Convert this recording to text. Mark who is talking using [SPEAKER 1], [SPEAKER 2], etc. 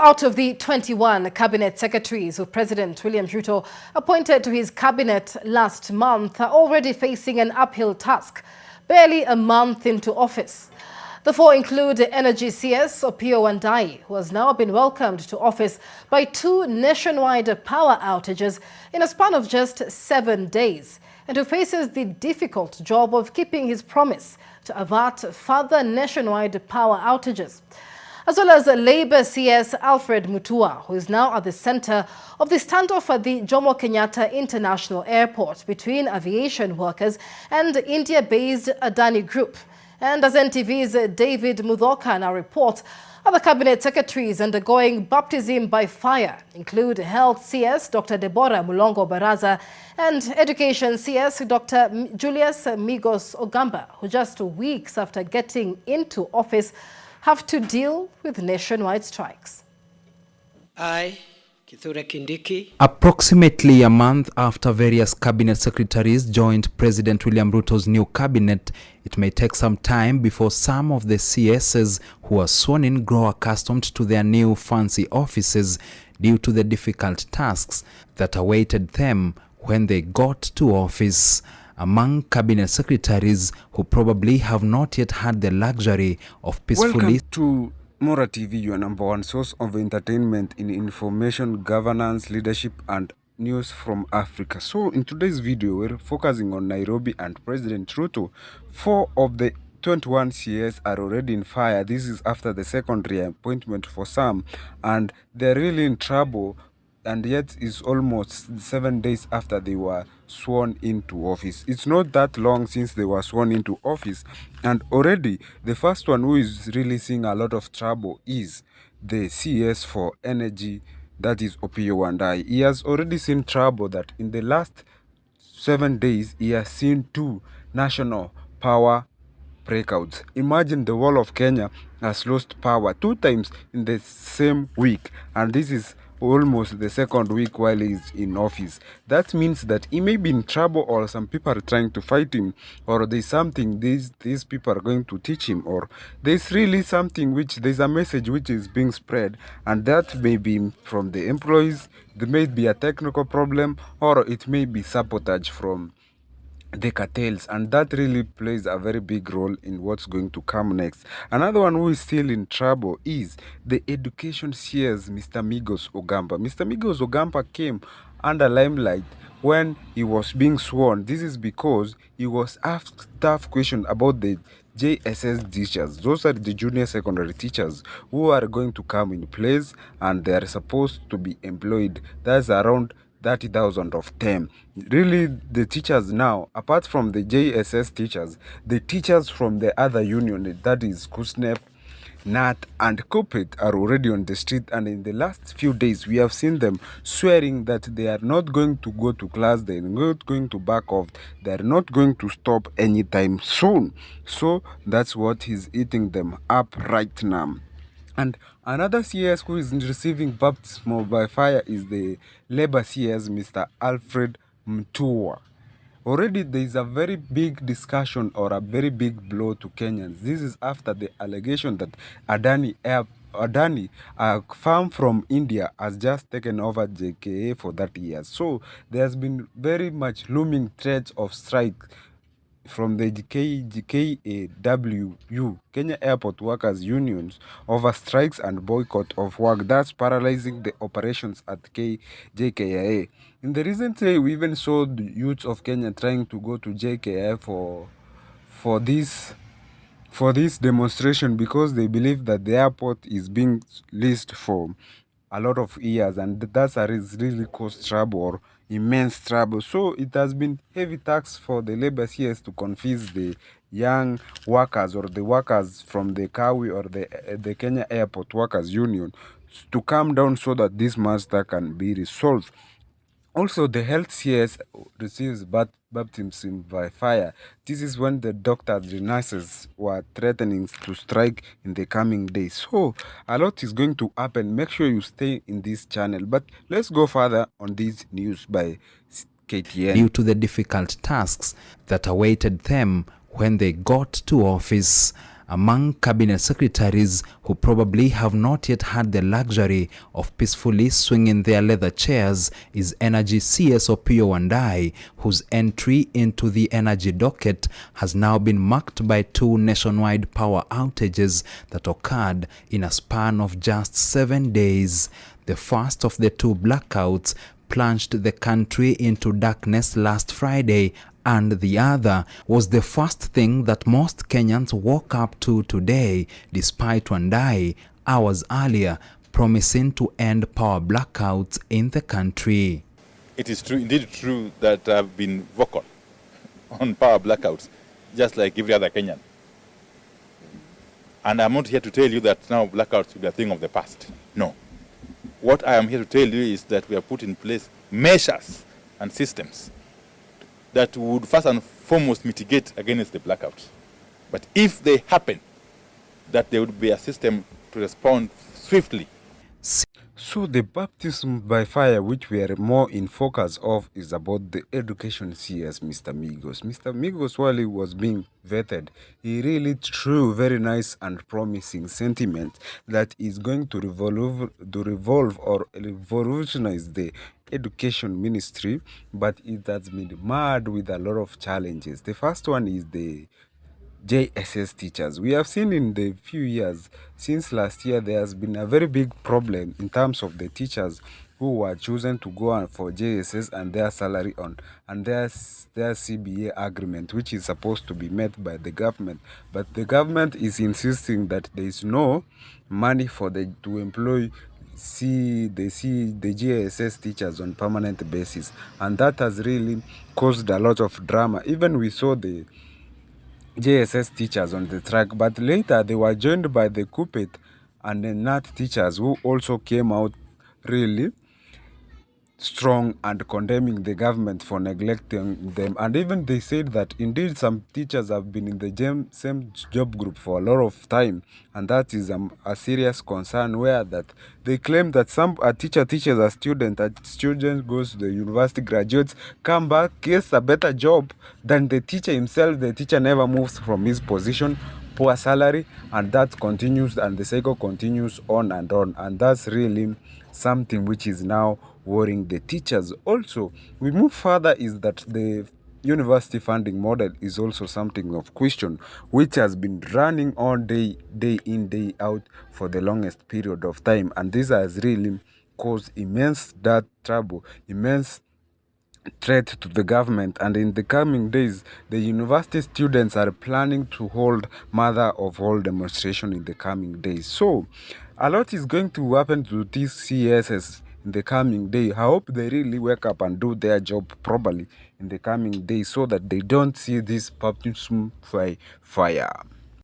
[SPEAKER 1] out of the 21 cabinet secretaries who President William RUTO appointed to his cabinet last month are already facing an uphill task, barely a month into office. The four include Energy CS Opiyo Wandayi, who has now been welcomed to office by two nationwide power outages in a span of just 7 days, and who faces the difficult job of keeping his promise to avert further nationwide power outages. As well as Labour CS Alfred Mutua, who is now at the center of the standoff at the Jomo Kenyatta International Airport between aviation workers and India-based Adani Group. And as NTV's David Mudhoka now reports, other cabinet secretaries undergoing baptism by fire include Health CS Dr. Deborah Mulongo Baraza and Education CS Dr. Julius Migos Ogamba, who just weeks after getting into office have to deal with nationwide strikes.
[SPEAKER 2] Approximately a month after various cabinet secretaries joined President William Ruto's new cabinet, it may take some time before some of the CSs who are sworn in grow accustomed to their new fancy offices due to the difficult tasks that awaited them when they got to office. Among cabinet secretaries who probably have not yet had the luxury of peacefully...
[SPEAKER 3] Welcome to Mora TV, your number one source of entertainment in information, governance, leadership and news from Africa. So in today's video, we're focusing on Nairobi and President Ruto. 4 of the 21 CS are already in fire. This is after the secondary appointment for some, and they're really in trouble. And yet it's almost 7 days after they were sworn into office. It's not that long since they were sworn into office, and already the first one who is really seeing a lot of trouble is the CS for energy, that is Opiyo Wandayi. He has already seen trouble that in the last 7 days he has seen 2 national power breakouts. Imagine the whole of Kenya has lost power 2 times in the same week, and this is almost the second week while he's in office. That means that he may be in trouble, or some people are trying to fight him, or there's something these people are going to teach him, or there's really something which there's a message which is being spread, and that may be from the employees. There may be a technical problem, or it may be sabotage from the cartels, and that really plays a very big role in what's going to come next. Another one who is still in trouble is the education CS Mr. Migos Ogamba. Mr. Migos Ogamba came under limelight when he was being sworn. This is because he was asked tough question about the JSS teachers. Those are the junior secondary teachers who are going to come in place, and they are supposed to be employed. That's around 30,000 of them. Really, the teachers now, apart from the JSS teachers, the teachers from the other union, that is KUSNEP, NAT and COPET, are already on the street, and in the last few days we have seen them swearing that they are not going to go to class, they are not going to back off, they are not going to stop anytime soon. So that's what is eating them up right now. And another CS who is receiving baptism by fire is the Labour CS, Mr. Alfred Mutua. Already there is a very big discussion, or a very big blow to Kenyans. This is after the allegation that Adani, a firm from India, has just taken over JKA for 30 years. So there has been very much looming threats of strike from the GKAWU, Kenya Airport Workers Unions, over strikes and boycott of work that's paralyzing the operations at JKIA. In the recent day, we even saw the youths of Kenya trying to go to JKIA for this demonstration, because they believe that the airport is being leased for a lot of years, and that's really caused trouble, or immense trouble. So it has been heavy tax for the Labour CS to convince the young workers, or the workers from the Kawi or the Kenya Airport Workers Union, to come down so that this matter can be resolved. Also, the health CS receives baptism by fire. This is when the doctors, the nurses were threatening to strike in the coming days. So, a lot is going to happen. Make sure you stay in this channel. But let's go further on this news by KTN.
[SPEAKER 2] Due to the difficult tasks that awaited them when they got to office. Among cabinet secretaries who probably have not yet had the luxury of peacefully swinging their leather chairs is Energy CS Opiyo Wandayi, whose entry into the energy docket has now been marked by 2 nationwide power outages that occurred in a span of just 7 days. The first of the 2 blackouts plunged the country into darkness last Friday, and the other was the first thing that most Kenyans woke up to today, despite Wandayi hours earlier promising to end power blackouts in the country.
[SPEAKER 4] It is true, indeed true, that I've been vocal on power blackouts, just like every other Kenyan. And I'm not here to tell you that now blackouts will be a thing of the past. No. What I am here to tell you is that we have put in place measures and systems that would first and foremost mitigate against the blackouts. But if they happen, that there would be a system to respond swiftly.
[SPEAKER 3] So the baptism by fire which we are more in focus of is about the education CS Mr. Migos. Mr. Migos, while he was being vetted, he really threw very nice and promising sentiment that is going to revolve or revolutionize the education ministry, but it has been marred with a lot of challenges. The first one is the JSS teachers. We have seen in the few years since last year there has been a very big problem in terms of the teachers who were chosen to go on for JSS and their salary on and their CBA agreement, which is supposed to be met by the government, but the government is insisting that there is no money for to employ the JSS teachers on permanent basis, and that has really caused a lot of drama. Even we saw the JSS teachers on the track, but later they were joined by the CUPET and the NAT teachers who also came out really strong and condemning the government for neglecting them. And even they said that indeed some teachers have been in the same job group for a lot of time, and that is a serious concern, where that they claim that a teacher teaches a student goes to the university, graduates, come back, gets a better job than the teacher himself. The teacher never moves from his position, poor salary, and that continues, and the cycle continues on, and that's really something which is now worrying the teachers. Also, we move further is that the university funding model is also something of question, which has been running on day in, day out for the longest period of time, and this has really caused immense trouble, immense threat to the government. And in the coming days, the university students are planning to hold mother of all demonstration in the coming days. So a lot is going to happen to these CSs in the coming day. I hope they really wake up and do their job properly in the coming days, so that they don't see this baptism by fire.